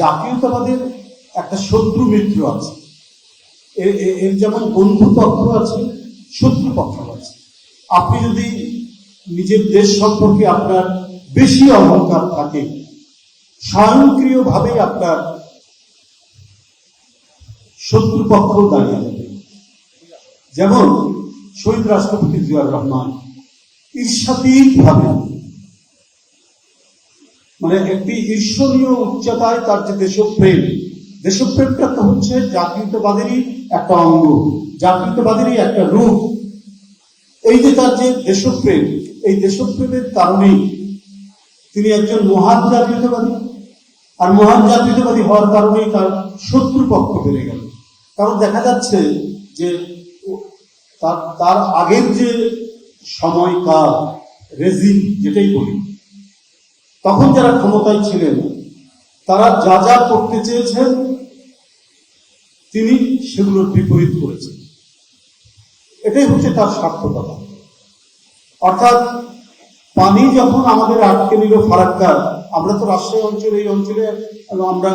জাতীয়তাবাদের একটা শত্রু মিত্র আছে, এর যেমন বন্ধু পক্ষ আছে, শত্রু পক্ষ আছে। আপনি যদি নিজের দেশ সম্পর্কে আপনার বেশি অহংকার থাকে, স্বয়ংক্রিয়ভাবে আপনার শত্রুপক্ষ দাঁড়িয়ে যাবে। যেমন শহীদ রাষ্ট্রপতি জিয়াউর রহমান ঈর্ষাতীতভাবে, মানে একটি ঈর্ষণীয় উচ্চতায় তার যে দেশপ্রেমটা তো হচ্ছে জাতীয়তাবাদেরই একটা অঙ্গ, জাতীয়তাবাদেরই একটা রূপ। এই যে তার যে দেশপ্রেম, এই দেশপ্রেমের কারণেই তিনি একজন মহান জাতীয়তাবাদী, আর মহান জাতীয়তাবাদী হওয়ার কারণেই তার শত্রুপক্ষ বেড়ে গেল। কারণ দেখা যাচ্ছে যে তার আগের যে সময়কাল, রেজিম যেটাই বলি, তখন যারা ক্ষমতায় ছিলেন তারা যা যা করতে চেয়েছেন তিনি সেগুলোর বিপরীত করেছেন। এটাই হচ্ছে তার স্বার্থকতা। অর্থাৎ পানি যখন আমাদের আটকে নিল ফারাক্কা, আমরা তো রাজশাহী অঞ্চলে, এই অঞ্চলে আমরা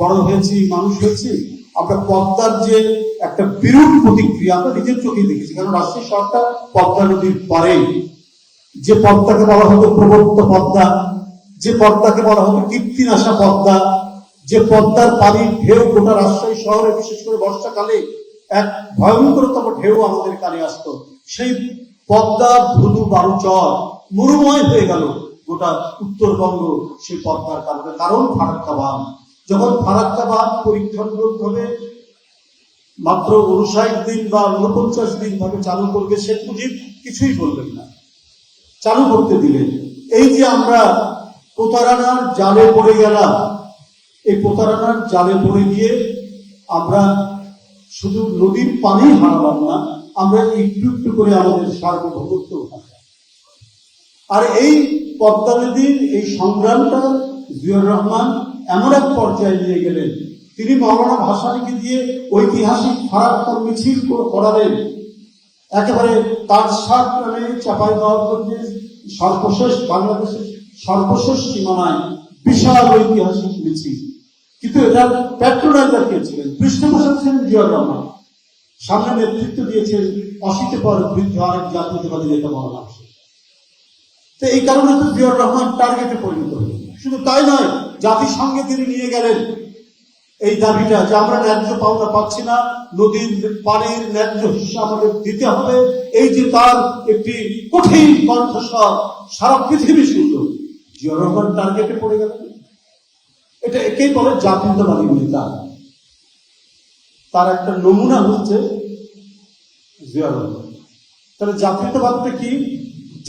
বড় হয়েছি, মানুষ হয়েছি, আমরা পদ্মার যে একটা বিরূপ প্রতিক্রিয়া আমরা নিজের চোখেই দেখেছি। কারণ রাজশাহী শহরটা পদ্মা নদীর পারে, যে পদ্মাকে বলা হতো প্রবর্ত পদ্মা, যে পদ্মাকে বলা হতো কীর্তিনাশা পদ্মা, যে পদ্মার পানির ঢেউ গোটা রাজশাহী শহরে বিশেষ করে বর্ষাকালে এক ভয়ঙ্করতম ঢেউ আমাদের কানে আসতো, সেই পদ্মার ধুধু বালুচর মরুময় হয়ে গেল গোটা উত্তরবঙ্গ সেই পদ্মার কারণে। কারণ ফারাক্কা বাঁধ, যখন ফারাক্কা বাঁধ পরীক্ষামূলকভাবে মাত্র 59 দিন বা 49 দিন ভাবে চালু করবে, শেখ মুজিব কিছুই বলবেন না, চালু করতে দিলেন। এই যে আমরা প্রতারণার জালে পড়ে গেলাম, এই প্রতারণার জালে পড়ে গিয়ে আমরা শুধু নদীর পানি হারালাম না, আমরা একটু একটু করে আমাদের সার্বভৌমত্ব হারালাম। আর এই পদ্মা নদীর এই সংগ্রামটা জিয়াউর রহমান এমন এক পর্যায়ে নিয়ে গেলেন, তিনি মওলানা ভাসানীকে দিয়ে ঐতিহাসিক ফারাক্কা মিছিল করালেন। একেবারে তার সাত নামে চাঁপাইনবাবগঞ্জের সর্বশেষ, বাংলাদেশের সর্বশেষ সীমানায় বিশাল ঐতিহাসিক মিছিল। কিন্তু এটার প্যাট্রোনাইজার কে ছিলেন? পৃষ্ঠপোষক ছিলেন জিয়াউর রহমান। সামনে নেতৃত্ব দিয়েছেন অশীতে পর বৃদ্ধ আরেক জাতীয়তাবাদী নেতা মওলানা ভাসানী। তো এই কারণে তো জিয়াউর রহমান টার্গেটে পরিণত হলেন। শুধু তাই নয়, জাতিসংঘে তিনি নিয়ে গেলেন এই দাবিটা যে আমরা ন্যায্য পাওনা পাচ্ছি না, নদীর পানির ন্যায্য হিস্সা আমাদের দিতে হবে। এই যে তার একটি কঠিন কণ্ঠস্বর সারা পৃথিবী শুনল, জিয়াউর রহমান টার্গেটে পড়ে গেলেন। এটা একেই বলে জাতীয়তাবাদী নেতা। তার একটা নমুনা হচ্ছে জিয়াউর রহমান। তাহলে জাতীয়তাবাদটা কি?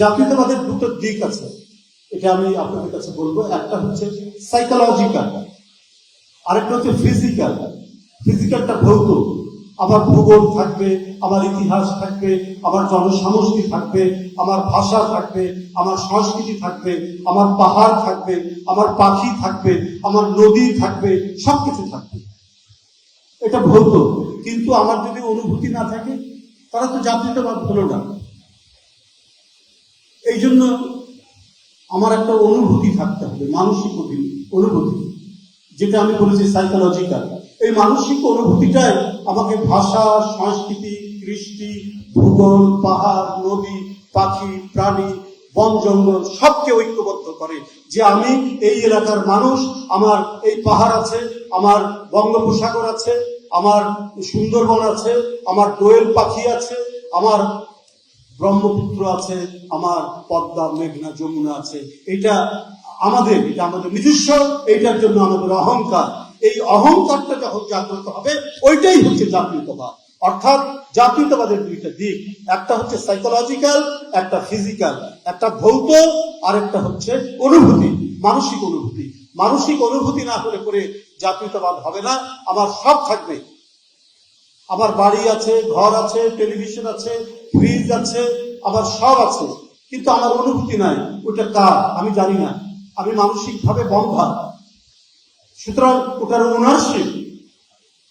জাতীয়তাবাদের দুটো দিক আছে, এটা আমি আপনাদের কাছে বলবো। একটা হচ্ছে সাইকোলজিক্যাল, আরেকটা হচ্ছে ফিজিক্যাল। ফিজিক্যালটা ভৌত, আমার ভূগোল থাকবে, আমার ইতিহাস থাকবে, আমার জনসমষ্টি থাকবে, আমার ভাষা থাকবে, আমার সংস্কৃতি থাকবে, আমার পাহাড় থাকবে, আমার পাখি থাকবে, আমার নদী থাকবে, সবকিছু থাকবে। এটা ভৌত। কিন্তু আমার যদি অনুভূতি না থাকে তারা তো জাতীয়তাবাদ হলো না। এই জন্য আমার একটা অনুভূতি থাকতে হবে, মানসিক অনুভূতি, যেটা আমি বলেছি সাইকোলজিক্যাল। এই মানসিক অনুভূতিটাই আমাকে ভাষা, সংস্কৃতি, কৃষ্টি, ভূগোল, পাহাড়, নদী, পাখি, প্রাণী, বন জঙ্গল সবকে ঐক্যবদ্ধ করে যে আমি এই এলাকার মানুষ, আমার এই পাহাড় আছে, আমার বঙ্গোপসাগর আছে, আমার সুন্দরবন আছে, আমার দোয়েল পাখি আছে, আমার ব্রহ্মপুত্র আছে, আমার পদ্মা, মেঘনা, যমুনা আছে। এটা আমাদের নিজস্ব, এইটার জন্য আমাদের অহংকার। এই অহংকারটা যখন জাগ্রত হবে, ওইটাই হচ্ছে জাতীয়তাবাদ। অর্থাৎ জাতীয়তাবাদের দুইটা দিক, একটা হচ্ছে সাইকোলজিক্যাল, একটা ফিজিক্যাল, একটা ভৌত, আর একটা হচ্ছে অনুভূতি, মানসিক অনুভূতি। মানসিক অনুভূতি না হলে পরে জাতীয়তাবাদ হবে না। আমার সব থাকবে, আমার বাড়ি আছে, ঘর আছে, টেলিভিশন আছে, ফ্রিজ আছে, আমার সব আছে, কিন্তু আমার অনুভূতি নাই। ওটা কার আমি জানি না, আমি মানসিকভাবে বন্ধা। সুতরাং ওটার ওনারশিপ,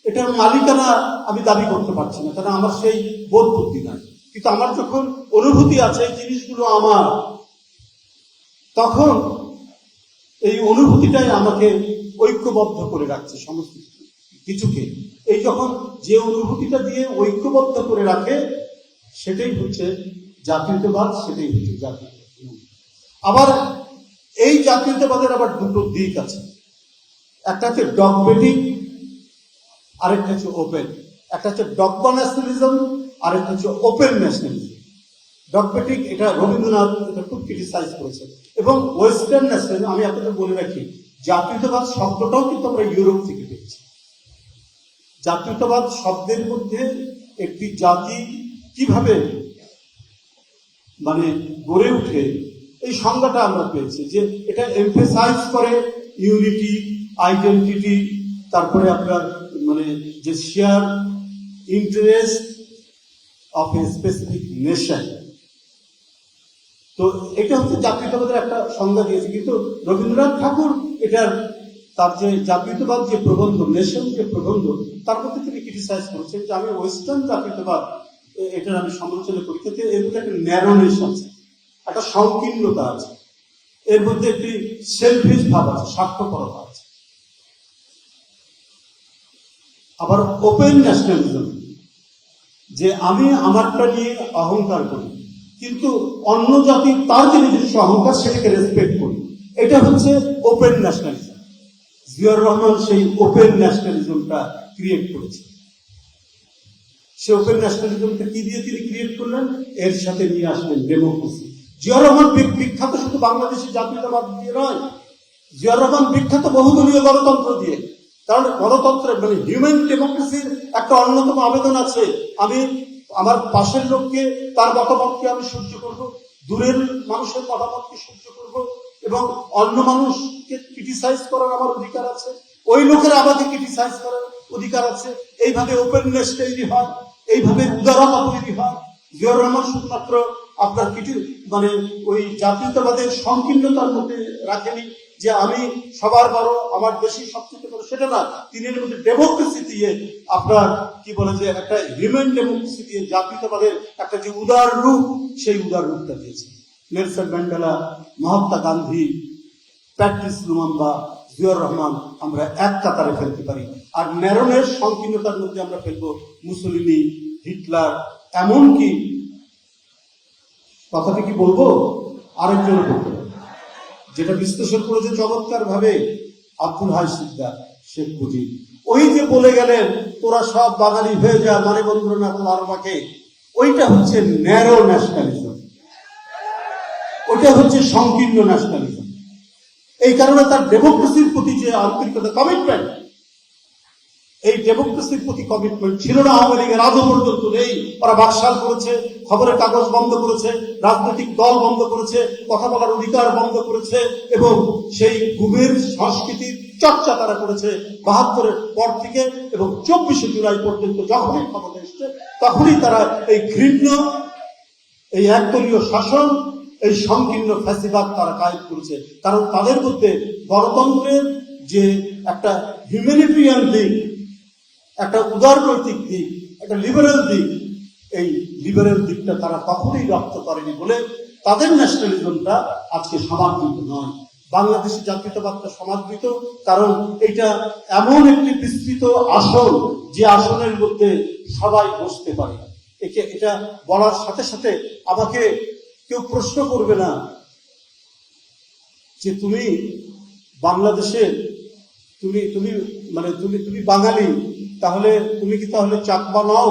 এটার মালিকানা আমি দাবি করতে পারছি না, কারণ আমার সেই বোধ বুদ্ধি নাই। কিন্তু আমার যখন অনুভূতি আছে, জিনিসগুলো আমার, তখন এই অনুভূতিটাই আমাকে ঐক্যবদ্ধ করে রাখছে সমস্ত কিছুকে। এই যখন যে অনুভূতিটা দিয়ে ঐক্যবদ্ধ করে রাখে সেটাই হচ্ছে জাতীয়তাবাদ, সেটাই হচ্ছে জাতীয়তাবাদ। আবার এই জাতীয়তাবাদের আবার দুটো দিক আছে, একটা হচ্ছে ডগমেটিক, আরেকটা হচ্ছে ওপেন। একটা হচ্ছে ডগমা ন্যাশনালিজম, আরেকটা হচ্ছে ওপেন ন্যাশনালিজম। ডগমেটিক, এটা রবীন্দ্রনাথ এটা খুব ক্রিটিসাইজ করেছে। এবং ওয়েস্টার্ন ন্যাশনালিজম, আমি আপনাদের বলে রাখি, জাতীয়তাবাদ শব্দটাও কিন্তু আমরা ইউরোপ থেকে পেয়েছি। জাতীয়তাবাদ শব্দের মধ্যে একটি জাতি কিভাবে মানে গড়ে উঠে এই সংজ্ঞাটা আমরা পেয়েছি, যে এটা এমফেসাইজ করে ইউনিটি, আইডেন্টিটি, তারপরে আপনার মানে যে share interest of a specific nation. তো এটা হচ্ছে জাতীয়তাবাদের একটা সংজ্ঞা দিয়েছে। কিন্তু রবীন্দ্রনাথ ঠাকুর এটার তার যে জাতীয়তাবাদ যে প্রবন্ধ, নেশন যে প্রবন্ধ, তার মধ্যে তিনি ক্রিটিসাইজ করেছেন যে আমি ওয়েস্টার্ন জাতীয়তাবাদ এটার আমি সমালোচনা করি, কিন্তু এর মধ্যে একটা ন্যারোনেস আছে, একটা সংকীর্ণতা আছে, এর মধ্যে একটি সেলফিশ ভাব আছে, স্বার্থপরতা আছে। আবার ওপেন ন্যাশনালিজম, যে আমি আমারটা নিয়ে অহংকার করি, কিন্তু অন্য জাতি তার যে নিজস্ব অহংকার সেটাকে রেসপেক্ট করি, এটা হচ্ছে ওপেন ন্যাশনালিজম। জিয়াউর রহমান সেই ওপেন ন্যাশনালিজমটা ক্রিয়েট করেছে। সে ওপেন ন্যাশনালিজমটা কি দিয়ে তিনি ক্রিয়েট করলেন? এর সাথে নিয়ে আসলেন ডেমোক্রেসি। জিয়াউর রহমান বিখ্যাত শুধু বাংলাদেশের জাতীয়তাবাদ দিয়ে নয়, জিয়াউর রহমান বিখ্যাত বহুদলীয় গণতন্ত্র দিয়ে। কারণ গণতন্ত্রের মানে হিউম্যান ডেমোক্রেসির একটা অন্যতম আবেদন আছে, আমি আমার পাশের লোককে তার মতামতকে আমি সহ্য করব, দূরের মানুষের মতামতকে সহ্য করব, এবং অন্য মানুষকে ক্রিটিসাইজ করার আমার অধিকার আছে, ওই লোকের আমাকে ক্রিটিসাইজ করার অধিকার আছে। এইভাবে ওপেননেস তৈরি হয়, এইভাবে উদারতা তৈরি হয়। জিয়াউর রহমান শুধুমাত্র আপনার মানে ওই জাতীয়তাবাদের সংকীর্ণতার মধ্যে রাখেনি, যে আমি সবার বড়, আমার বেশি সবচেয়ে বড়, সেটা না। তিনি এর মধ্যে ডেমোক্রেসি দিয়ে, আপনার কি বলে যে একটা হিউম্যান ডেমোক্রেসি দিয়ে জাতীয়তাবাদের একটা যে উদার রূপ, সেই উদার রূপটা দিয়েছে। Nelson Mandela, Mahatma Gandhi, Patrice Lumumba, Ziaur Rahman আমরা এক কাতারে ফেলতে পারি। আর ন্যারোনেস, সংকীর্ণতার মধ্যে আমরা ফেলবো মুসলিনি, হিটলার, এমনকি কথাটি কি বলবো আরেকজন বলবো, যেটা বিশ্লেষণ করেছে চমৎকার ভাবে আব্দুল হাই সিকদার, শেখ মুজিব। ওই যে বলে গেলেন তোরা সব বাঙালি হয়ে যা, মানে বন্ধুরনাথ লারবাকে, ওইটা হচ্ছে ন্যারো ন্যাশনালিজম, ওইটা হচ্ছে সংকীর্ণ ন্যাশনালিজম। এই কারণে তার ডেমোক্রেসির প্রতি যে আন্তরিকতা, কমিটমেন্ট, এই ডেমোক্রেসির প্রতি কমিটমেন্ট ছিল না আওয়ামী লীগের, আজও পর্যন্ত নেই। ওরা বাকশাল করেছে, খবরের কাগজ বন্ধ করেছে, রাজনৈতিক দল বন্ধ করেছে, কথা বলার অধিকার বন্ধ করেছে, এবং সেই গুমের সংস্কৃতির চর্চা তারা করেছে ৭২-এর পর থেকে, এবং ২৪শে জুলাই পর্যন্ত যখনই ক্ষমতা এসছে তখনই তারা এই ঘৃণ্য, এই একদলীয় শাসন, এই সংকীর্ণ ফ্যাসিবাদ তারা কায়েম করেছে। কারণ তাদের মধ্যে গণতন্ত্রের যে একটা হিউম্যানিটেরিয়ান দিক, একটা উদারনৈতিক দিক, একটা লিবারেল দিক, এই লিবারেল দিকটা তারা কখনোই রপ্ত করেনি বলে তাদের ন্যাশনালিজমটা আজকে সমাদৃত নয়। বাংলাদেশের জাতীয়তাবাদটা সমাদৃত, কারণ এটা এমন একটি বিস্তৃত আসন, যে আসনের মধ্যে সবাই বসতে পারে। এটা বলার সাথে সাথে আমাকে কেউ প্রশ্ন করবে না যে তুমি বাংলাদেশের, তুমি মানে তুমি বাঙালি, তাহলে তুমি কি তাহলে চাকমা নাও,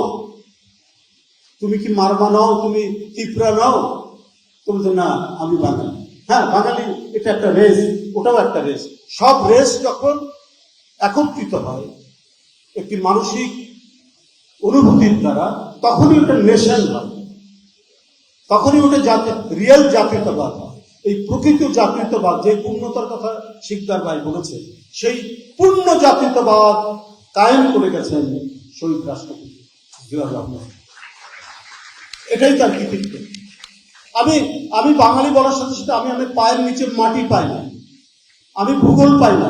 তুমি কি মারমা নাও, তুমি ত্রিপুরা নাও? তুমি তো না, আমি বাঙালি। হ্যাঁ, বাঙালি এটা একটা রেস, ওটাও একটা রেস। সব রেস যখন একত্রিত হয় একটি মানসিক অনুভূতির দ্বারা, তখনই ওটা নেশন হয়, তখনই ওটা রিয়েল জাতীয়তাবাদ হয়। এই প্রকৃত জাতীয়তাবাদ, যে পূর্ণতার কথা শিকদার ভাই বলেছে, সেই পূর্ণ জাতীয়তাবাদ কায়েম করে গেছেন শহীদ রাষ্ট্রপতি জিয়াউর রহমান। এটাই তার কৃতিত্ব। আমি বাঙালি বলার সাথে সাথে আমি পায়ের নিচে মাটি পাই না, আমি ভূগোল পাই না,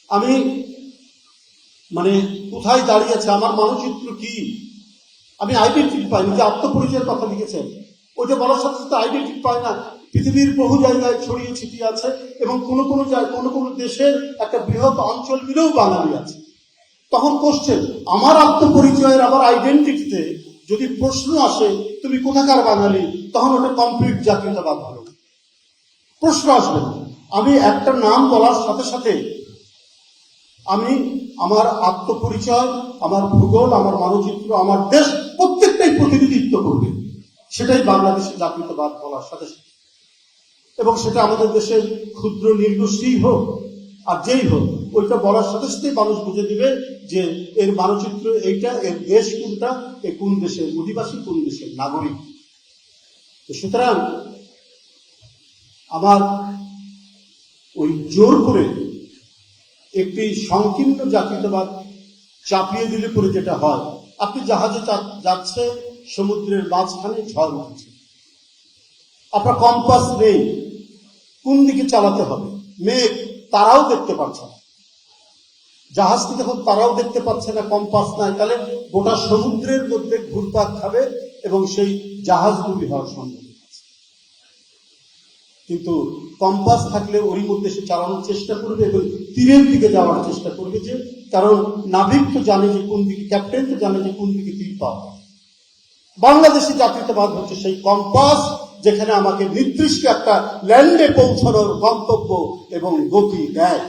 আমি মানে কোথায় দাঁড়িয়ে আছে, আমার মানচিত্র কি, আমি আইডেন্টিটি পাই না। যে আত্মপরিচয়ের কথা লিখেছেন, ওইটা বলার সাথে সাথে আইডেন্টিটি পাই না, পৃথিবীর বহু জায়গায় ছড়িয়ে ছিটিয়ে আছে এবং কোনো কোনো জায়গায় কোনো কোনো দেশের একটা বৃহৎ অঞ্চল মিলেও বাঙালি আছে। তখন কোশ্চেন, আমার আত্মপরিচয়ের আবার আইডেন্টিটিতে যদি প্রশ্ন আসে তুমি কোথাকার বাঙালি, তখন ওটা কমপ্লিট জাতীয়তাবাদ হলো। প্রশ্ন আসবে না। আমি একটা নাম বলার সাথে সাথে আমি আমার আত্মপরিচয়, আমার ভূগোল, আমার মানচিত্র, আমার দেশ প্রত্যেকটাই প্রতিনিধিত্ব করবে। সেটাই বাংলাদেশের জাতীয়তাবাদ বলার সাথে সাথে। এবং সেটা আমাদের দেশের ক্ষুদ্র নির্গোষ্ঠী হোক আর যেই হোক, ওইটা বলার সাথে সাথে মানুষ বুঝে দিবে যে এর মানচিত্র এইটা, এর দেশ কোনটা, এ কোন দেশের অধিবাসী, কোন দেশের নাগরিক। সুতরাং আমার ওই জোর করে একটি সংকীর্ণ জাতীয়তাবাদ চাপিয়ে দিলে পরে যেটা হয়, আপনি জাহাজে যাচ্ছে, সমুদ্রের মাঝখানে ঝড় উঠছে, আপনার কম্পাস নেই, কোন দিকে চালাতে হবে, মেঘ তারাও দেখতে পাচ্ছে না, জাহাজটি যখন তারাও দেখতে পাচ্ছে না, কম্পাস নাই, তাহলে গোটা সমুদ্রের মধ্যে ঘুরপাক খাবে এবং সেই জাহাজ ডুবি হওয়ার সম্ভাবনা আছে। কিন্তু কম্পাস থাকলে ওরই মধ্যে সে চালানোর চেষ্টা করবে এবং তীরের দিকে যাওয়ার চেষ্টা করবে, যে কারণ নাবিক তো জানে যে কোন দিকে, ক্যাপ্টেন তো জানে যে কোন দিকে তীর পাওয়া। বাংলাদেশি জাতীয়তাবাদ হচ্ছে সেই কম্পাস, যেখানে আমাকে নির্দিষ্ট একটা ল্যান্ডে পৌঁছানোর গন্তব্য এবং গতি দেয়।